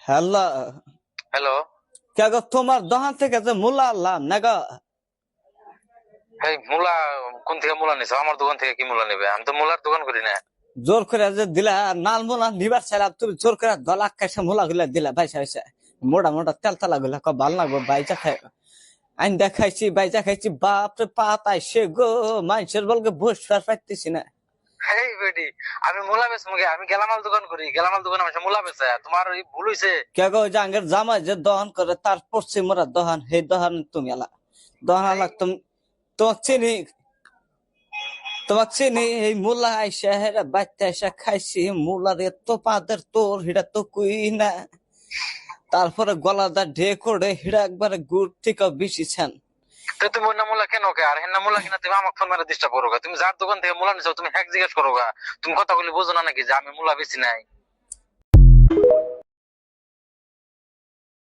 Hello. Hello. কে গো, তোমার দোকান থেকে যে মূলা আনলাম না গো? এই মূলা কোন থেকে মূলা নিছো? আমার দোকান থেকে কি মূলা নেবে? আমি তো মূলার দোকান করি না। জোর করে যে দিলা নাল মূলা নিবার চাইলাম, তুমি জোর করে দলা খাইছে মূলা গুলা দিলা বাইসা হয়েছে মোটা মোটা তেল তেলা গুলা ভাল লাগবো বাইচা খাই। আইন দেখাইছি বাইচা খাইছি, বাপরে পাতাই সে গো, মানুষের বলকে বসবার পাইতেছি না। এই বেটি, আমি মূলা বেচবো গে? আমি গেলামাল দোকান করি, গেলামাল দোকানে মানুষ মূলা বেচে। তোমার ওই ভুল হইছে। কে গো, ওই যে আঙ্গের জামাই যে দহন করে তার পশ্চিম মোরা দহন, সেই দহন তুমি এলা দহন এই আলা তুমি। তোমাকে চিনি, তোমাকে চিনি। এই মূলা আইসা হেরা বাইতে আইসা খাইছি মূলার এত পাদের তোর হিটা তো কুই না। তারপরে গলাটা ঢে করে হিড়া একবারে গুড় থেকে বিছিছেন। তো তুমি অন্য মূলা কেন কে? আর হেন মূলা কিনা তুমি আমাকে ফোন মেরে ডিস্টার্ব করো গা। তুমি যার দোকান থেকে মূলা নিছো তুমি হ্যাক জিজ্ঞেস করো গা। তুমি কথা বলি বুঝো না নাকি যে আমি মূলা বেশি নাই?